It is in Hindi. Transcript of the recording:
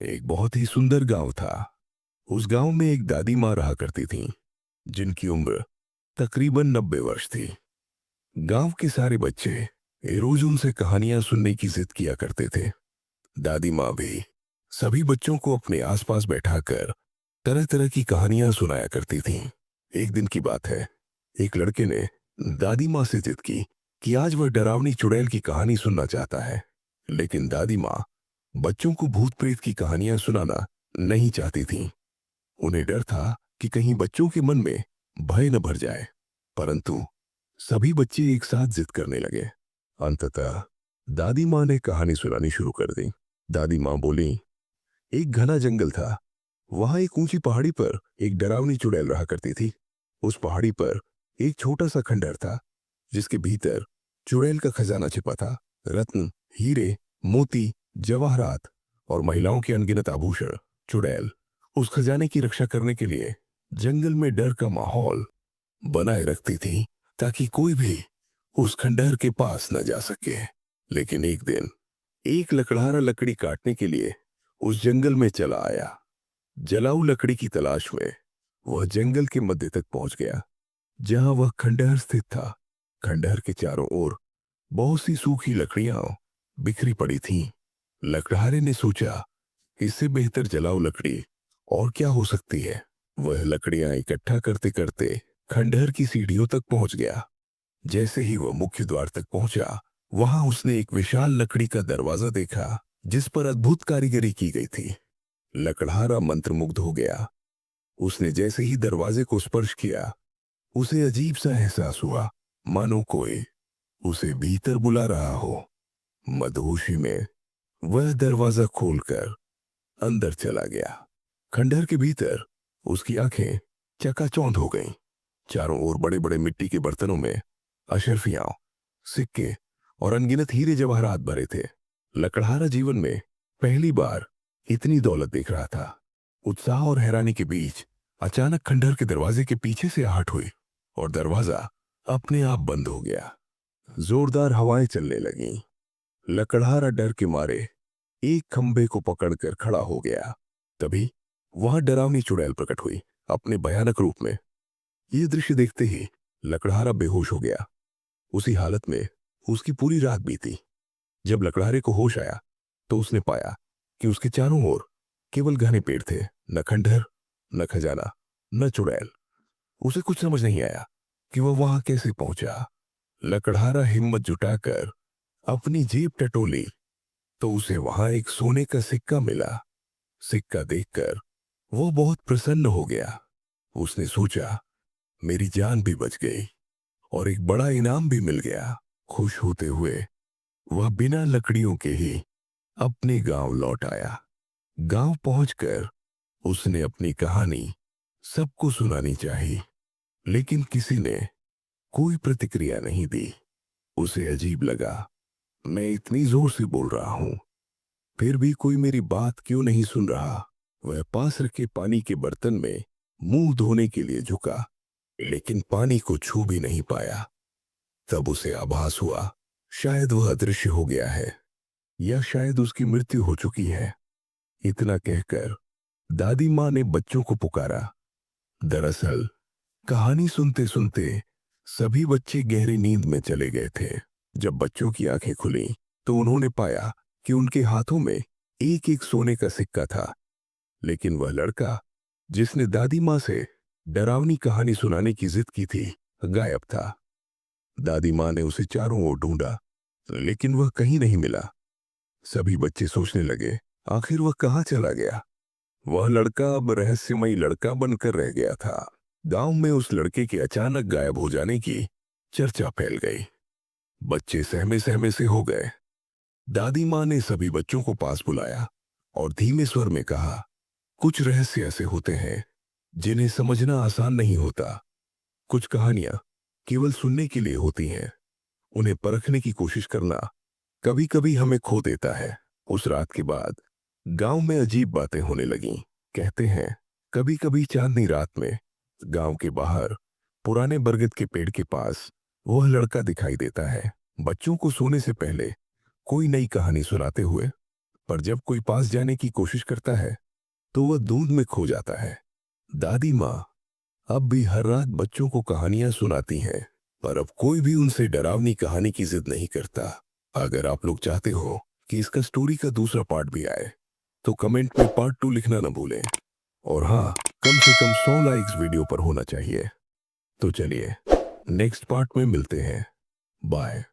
एक बहुत ही सुंदर गांव था। उस गांव में एक दादी माँ रहा करती थीं, जिनकी उम्र तकरीबन 90 वर्ष थी। गांव के सारे बच्चे रोज उनसे कहानियां सुनने की जिद किया करते थे। दादी माँ भी सभी बच्चों को अपने आसपास बैठाकर तरह तरह की कहानियां सुनाया करती थीं। एक दिन की बात है, एक लड़के ने दादी माँ से जिद की कि आज वह डरावनी चुड़ैल की कहानी सुनना चाहता है। लेकिन दादी माँ बच्चों को भूत प्रेत की कहानियां सुनाना नहीं चाहती थीं। उन्हें डर था कि कहीं बच्चों के मन में भय न भर जाए। परंतु सभी बच्चे एक साथ जिद करने लगे। अंततः दादी माँ ने कहानी सुनानी शुरू कर दी। दादी माँ बोली, एक घना जंगल था। वहां एक ऊंची पहाड़ी पर एक डरावनी चुड़ैल रहा करती थी। उस पहाड़ी पर एक छोटा सा खंडहर था, जिसके भीतर चुड़ैल का खजाना छिपा था। रत्न, हीरे, मोती, जवाहरात और महिलाओं के अनगिनत आभूषण। चुड़ैल उस खजाने की रक्षा करने के लिए जंगल में डर का माहौल बनाए रखती थी, ताकि कोई भी उस खंडहर के पास न जा सके। लेकिन एक दिन एक लकड़हारा लकड़ी काटने के लिए उस जंगल में चला आया। जलाऊ लकड़ी की तलाश में वह जंगल के मध्य तक पहुंच गया, जहां वह खंडहर स्थित था। खंडहर के चारों ओर बहुत सी सूखी लकड़ियां बिखरी पड़ी थीं। लकड़हारे ने सोचा, इससे बेहतर जलाऊ लकड़ी और क्या हो सकती है। वह लकड़ियां इकट्ठा करते करते खंडहर की सीढ़ियों तक पहुंच गया। जैसे ही वह मुख्य द्वार तक पहुंचा, वहां उसने एक विशाल लकड़ी का दरवाजा देखा, जिस पर अद्भुत कारीगरी की गई थी। लकड़हारा मंत्रमुग्ध हो गया। उसने जैसे ही दरवाजे को स्पर्श किया, उसे अजीब सा एहसास हुआ, मानो कोई उसे भीतर बुला रहा हो। मदहोशी में वह दरवाजा खोलकर अंदर चला गया। खंडहर के भीतर उसकी आंखें चकाचौंध हो गईं। चारों ओर बड़े बड़े मिट्टी के बर्तनों में अशर्फियां, सिक्के और अनगिनत हीरे जवाहरात भरे थे। लकड़हारा जीवन में पहली बार इतनी दौलत देख रहा था। उत्साह और हैरानी के बीच अचानक खंडहर के दरवाजे के पीछे से आहट हुई और दरवाजा अपने आप बंद हो गया। जोरदार हवाएं चलने लगीं। लकड़हारा डर के मारे एक खंभे को पकड़कर खड़ा हो गया। तभी वहां डरावनी चुड़ैल प्रकट हुई, अपने भयानक रूप में। ये दृश्य देखते ही लकड़हारा बेहोश हो गया। उसी हालत में उसकी पूरी रात बीती। जब लकड़हारे को होश आया, तो उसने पाया कि उसके चारों ओर केवल घने पेड़ थे, न खंडहर, न खजाना, न चुड़ैल। उसे कुछ समझ नहीं आया कि वह वहां कैसे पहुंचा। लकड़हारा हिम्मत जुटाकर अपनी जेब टटोली, तो उसे वहां एक सोने का सिक्का मिला। सिक्का देखकर वो बहुत प्रसन्न हो गया। उसने सोचा, मेरी जान भी बच गई और एक बड़ा इनाम भी मिल गया। खुश होते हुए वह बिना लकड़ियों के ही अपने गांव लौट आया। गांव पहुंचकर उसने अपनी कहानी सबको सुनानी चाहिए, लेकिन किसी ने कोई प्रतिक्रिया नहीं दी। उसे अजीब लगा, मैं इतनी जोर से बोल रहा हूं, फिर भी कोई मेरी बात क्यों नहीं सुन रहा। वह पास रखे पानी के बर्तन में मुंह धोने के लिए झुका, लेकिन पानी को छू भी नहीं पाया। तब उसे आभास हुआ, शायद वह अदृश्य हो गया है, या शायद उसकी मृत्यु हो चुकी है। इतना कहकर दादी माँ ने बच्चों को पुकारा। दरअसल कहानी सुनते सुनते सभी बच्चे गहरी नींद में चले गए थे। जब बच्चों की आंखें खुली, तो उन्होंने पाया कि उनके हाथों में एक एक सोने का सिक्का था। लेकिन वह लड़का, जिसने दादी माँ से डरावनी कहानी सुनाने की जिद की थी, गायब था। दादी माँ ने उसे चारों ओर ढूंढा, लेकिन वह कहीं नहीं मिला। सभी बच्चे सोचने लगे, आखिर वह कहाँ चला गया। वह लड़का अब रहस्यमयी लड़का बनकर रह गया था। गांव में उस लड़के के अचानक गायब हो जाने की चर्चा फैल गई। बच्चे सहमे सहमे से हो गए। दादी माँ ने सभी बच्चों को पास बुलाया और धीमे स्वर में कहा, कुछ रहस्य ऐसे होते हैं जिन्हें समझना आसान नहीं होता। कुछ कहानियां केवल सुनने के लिए होती हैं, उन्हें परखने की कोशिश करना कभी कभी हमें खो देता है। उस रात के बाद गांव में अजीब बातें होने लगीं। कहते हैं, कभी कभी चांदनी रात में गांव के बाहर पुराने बरगद के पेड़ के पास वह लड़का दिखाई देता है, बच्चों को सोने से पहले कोई नई कहानी सुनाते हुए। पर जब कोई पास जाने की कोशिश करता है तो वह धुंध में खो जाता है। दादी माँ अब भी हर रात बच्चों को कहानियां सुनाती हैं, पर अब कोई भी उनसे डरावनी कहानी की जिद नहीं करता। अगर आप लोग चाहते हो कि इसका स्टोरी का दूसरा पार्ट भी आए तो कमेंट में पार्ट 2 लिखना ना भूलें। और हाँ, कम से कम 100 लाइक्स वीडियो पर होना चाहिए। तो चलिए नेक्स्ट पार्ट में मिलते हैं। बाय।